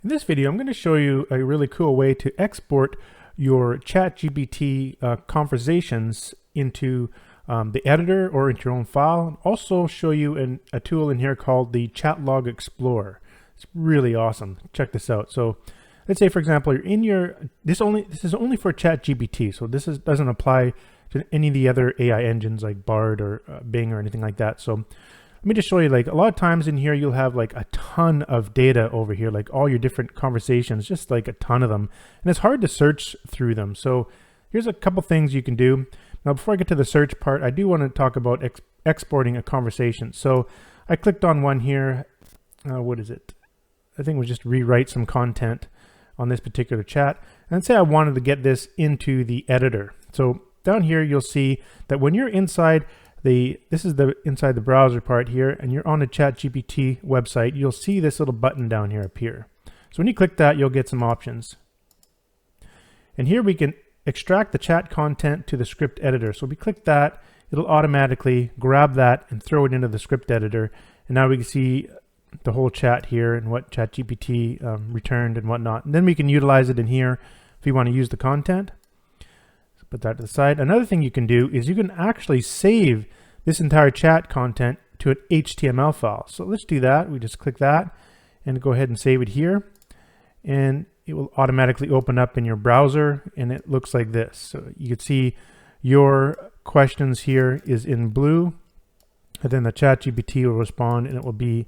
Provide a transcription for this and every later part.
In this video, I'm going to show you a really cool way to export your ChatGPT conversations into the editor or into your own file. Also show you a tool in here called the Chatlog Explorer. It's really awesome. Check this out. So let's say, for example, you're in your, this is only for ChatGPT. So this doesn't apply to any of the other AI engines like Bard or Bing or anything like that. So let me just show you, like a lot of times in here, you'll have like a ton of data over here, like all your different conversations, just like a ton of them. And it's hard to search through them. So here's a couple things you can do. Now, before I get to the search part, I do want to talk about exporting a conversation. So I clicked on one here. What is it? I think it was just rewrite some content on this particular chat. And say I wanted to get this into the editor. So down here, you'll see that when you're inside this is the inside the browser part here, and you're on the ChatGPT website, you'll see this little button down here appear. So when you click that, you'll get some options. And here we can extract the chat content to the script editor. So if we click that, it'll automatically grab that and throw it into the script editor. And now we can see the whole chat here and what ChatGPT returned and whatnot. And then we can utilize it in here if we want to use the content. Put that to the side. Another thing you can do is you can actually save this entire chat content to an HTML file. So let's do that. We just click that and go ahead and save it here. And it will automatically open up in your browser, and it looks like this. So you can see your questions here is in blue, and then the ChatGPT will respond and it will be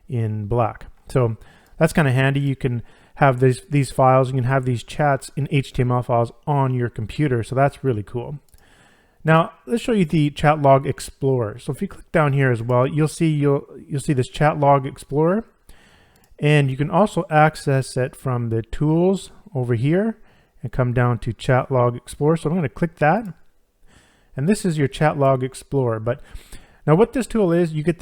in black. So that's kind of handy. You can have these files, you can have these chats in HTML files on your computer. So that's really cool. Now let's show you the Chatlog Explorer. So if you click down here as well, you'll see this Chatlog Explorer, and you can also access it from the tools over here and come down to Chatlog Explorer. So I'm going to click that, and this is your Chatlog Explorer. But now what this tool is, you get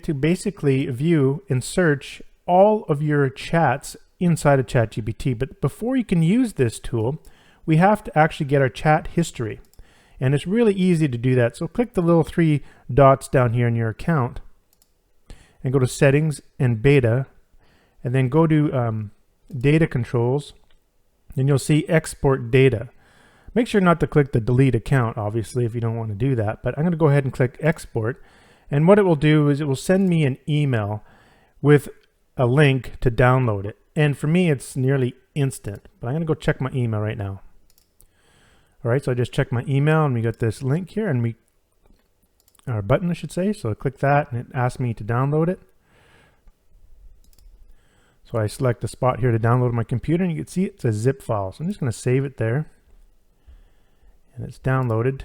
to basically view and search all of your chats inside of ChatGPT. But before you can use this tool, we have to actually get our chat history. And it's really easy to do that. So click the little three dots down here in your account and go to settings and beta, and then go to data controls, and you'll see export data. Make sure not to click the delete account, obviously, if you don't want to do that. But I'm going to go ahead and click export. And what it will do is it will send me an email with a link to download it. And for me, it's nearly instant, but I'm going to go check my email right now. All right, so I just checked my email, and we got this link here, and our button, I should say. So I click that, and it asks me to download it. So I select the spot here to download my computer, and you can see it's a zip file. So I'm just going to save it there, and it's downloaded.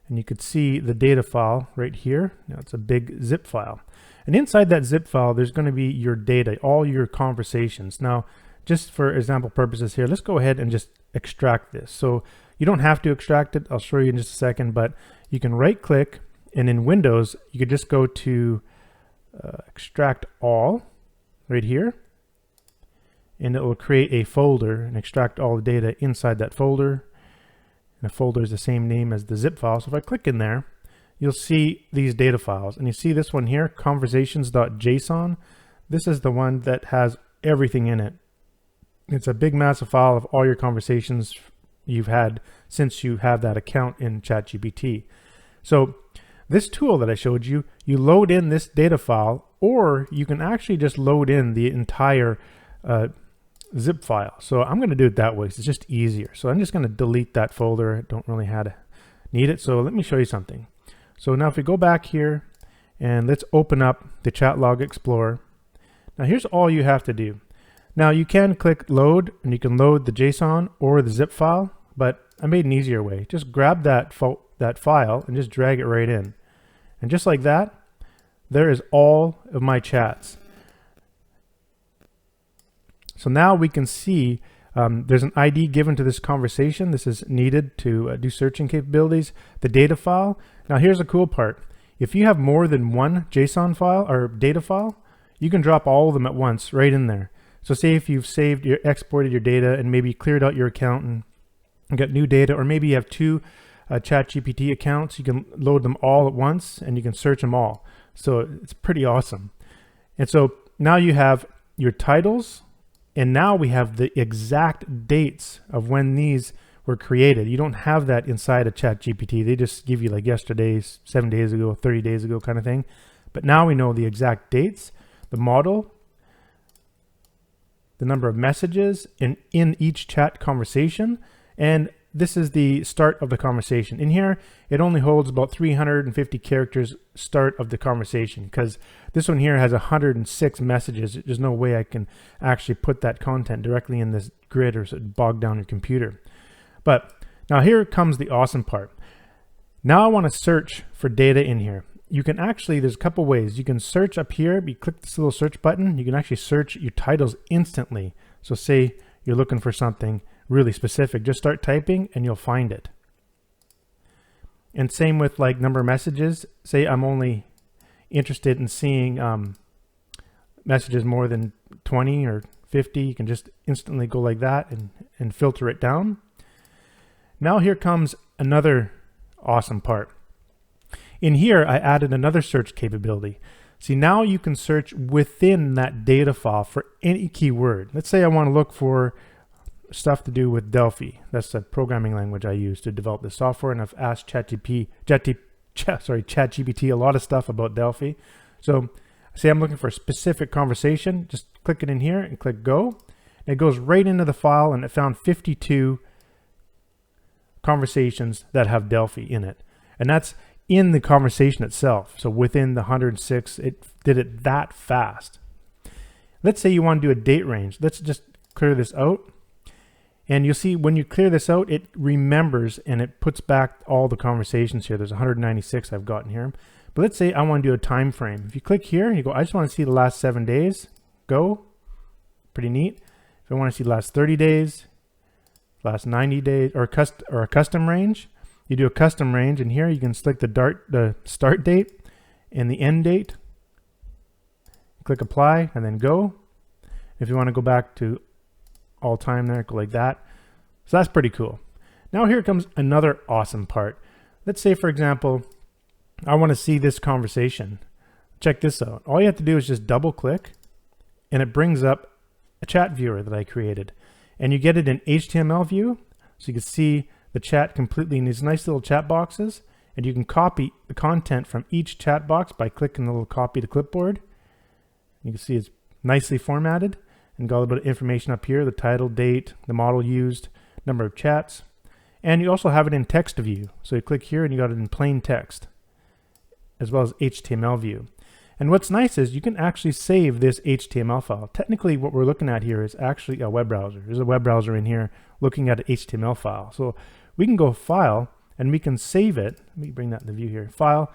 And you could see the data file right here. Now it's a big zip file. And inside that zip file, there's going to be your data, all your conversations. Now, just for example purposes here, let's go ahead and just extract this. So you don't have to extract it. I'll show you in just a second, but you can right click, and in Windows, you could just go to extract all right here, and it will create a folder and extract all the data inside that folder. And the folder is the same name as the zip file. So if I click in there, you'll see these data files, and you see this one here, conversations.json. This is the one that has everything in it. It's a big massive file of all your conversations you've had since you have that account in ChatGPT. So this tool that I showed you, you load in this data file, or you can actually just load in the entire zip file. So I'm going to do it that way. It's just easier. So I'm just going to delete that folder. I don't really need it. So let me show you something. So now if we go back here, and let's open up the Chatlog Explorer. Now here's all you have to do. Now you can click load, and you can load the JSON or the zip file, but I made an easier way. Just grab that file and just drag it right in. And just like that, there is all of my chats. So now we can see there's an ID given to this conversation. This is needed to do searching capabilities. The data file. Now here's the cool part. If you have more than one JSON file or data file, you can drop all of them at once right in there. So say if you've exported your data and maybe cleared out your account and got new data, or maybe you have two ChatGPT accounts, you can load them all at once and you can search them all. So it's pretty awesome. And so now you have your titles, and now we have the exact dates of when these were created. You don't have that inside of ChatGPT. They just give you like yesterday's, 7 days ago, 30 days ago kind of thing. But now we know the exact dates, the model, the number of messages in each chat conversation, and this is the start of the conversation. In here, it only holds about 350 characters start of the conversation, because this one here has 106 messages. There's no way I can actually put that content directly in this grid or bog down your computer. But now here comes the awesome part. Now I want to search for data in here. You can actually, there's a couple ways. You can search up here. You click this little search button. You can actually search your titles instantly. So say you're looking for something really specific, just start typing and you'll find it. And same with like number of messages. Say I'm only interested in seeing messages more than 20 or 50. You can just instantly go like that and filter it down. Now here comes another awesome part. In here, I added another search capability. See, now you can search within that data file for any keyword. Let's say I want to look for stuff to do with Delphi. That's the programming language I use to develop this software, and I've asked ChatGPT a lot of stuff about Delphi. So say I'm looking for a specific conversation, just click it in here and click go. And it goes right into the file, and it found 52 conversations that have Delphi in it. And that's in the conversation itself. So within the 106, it did it that fast. Let's say you want to do a date range. Let's just clear this out. And you'll see when you clear this out, it remembers and it puts back all the conversations here. There's 196 I've gotten here. But let's say I want to do a time frame. If you click here and you go, I just want to see the last 7 days, go. Pretty neat. If I want to see the last 30 days, last 90 days, or a custom range, you do a custom range, and here you can select the start date and the end date. Click apply and then go. If you want to go back to all time there, go like that. So that's pretty cool. Now here comes another awesome part. Let's say, for example, I want to see this conversation. Check this out. All you have to do is just double click and it brings up a chat viewer that I created. And you get it in HTML view, so you can see the chat completely in these nice little chat boxes, and you can copy the content from each chat box by clicking the little copy to clipboard. You can see it's nicely formatted and got a little bit of information up here, the title, date, the model used, number of chats, and you also have it in text view. So you click here and you got it in plain text, as well as HTML view. And what's nice is you can actually save this HTML file. Technically what we're looking at here is actually a web browser. There's a web browser in here looking at an HTML file. So we can go file and we can save it. Let me bring that in the view here. File.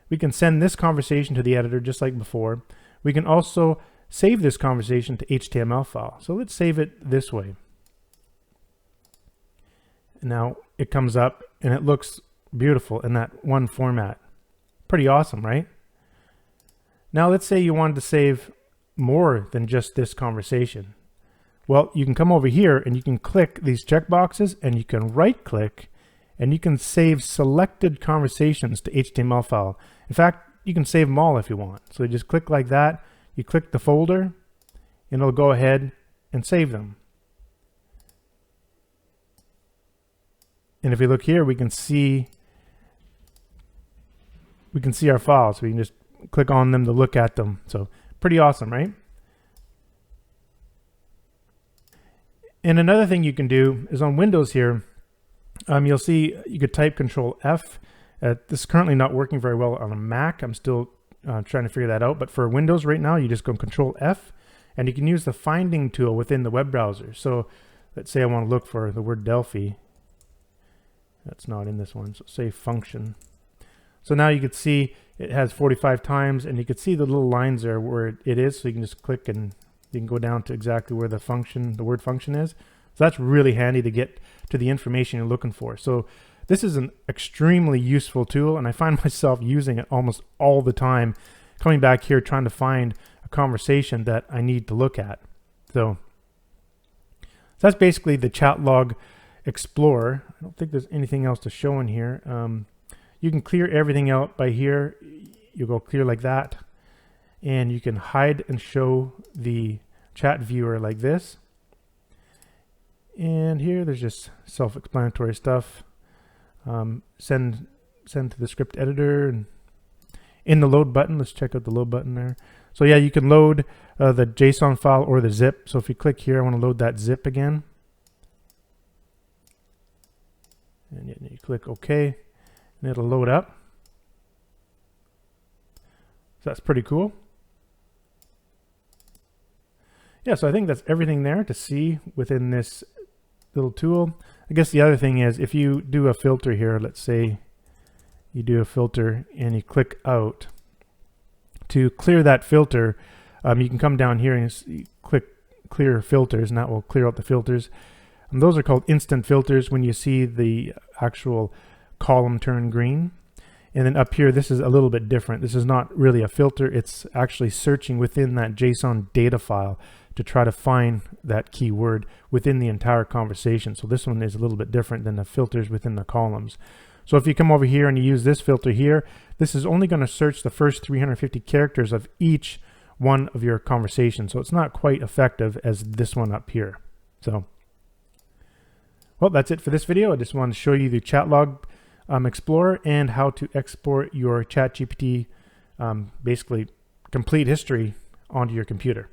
We can send this conversation to the editor just like before. We can also save this conversation to HTML file. So let's save it this way. Now it comes up and it looks beautiful in that one format. Pretty awesome, right? Now let's say you wanted to save more than just this conversation. Well, you can come over here and you can click these checkboxes and you can right click and you can save selected conversations to HTML file. In fact, you can save them all if you want. So you just click like that, you click the folder and it'll go ahead and save them. And if we look here, we can see our files. So we can just click on them to look at them. So pretty awesome, right? And another thing you can do is on Windows here, you'll see you could type Control F. This is currently not working very well on a Mac. I'm still trying to figure that out. But for Windows right now, you just go Control F, and you can use the finding tool within the web browser. So let's say I want to look for the word Delphi. That's not in this one. So say function. So now you can see it has 45 times, and you can see the little lines there where it is. So you can just click and you can go down to exactly where the word function is. So that's really handy to get to the information you're looking for. So this is an extremely useful tool, and I find myself using it almost all the time, coming back here trying to find a conversation that I need to look at. So that's basically the Chatlog Explorer. I don't think there's anything else to show in here. You can clear everything out by here. You go clear like that. and you can hide and show the chat viewer like this. And here there's just self-explanatory stuff. Send to the script editor, and in the load button, let's check out the load button there. So yeah, you can load the JSON file or the zip. So if you click here, I want to load that zip again. And you click OK, and it'll load up. So that's pretty cool. Yeah, so I think that's everything there to see within this little tool. I guess the other thing is, if you do a filter here, let's say you do a filter and you click out, to clear that filter, you can come down here and click clear filters, and that will clear out the filters. And those are called instant filters when you see the actual column turn green. And then up here, this is a little bit different. This is not really a filter. It's actually searching within that JSON data file to try to find that keyword within the entire conversation. So this one is a little bit different than the filters within the columns. So if you come over here and you use this filter here, this is only going to search the first 350 characters of each one of your conversations. So it's not quite effective as this one up here. So, well, that's it for this video. I just wanted to show you the Chatlog Explorer and how to export your ChatGPT, basically complete history onto your computer.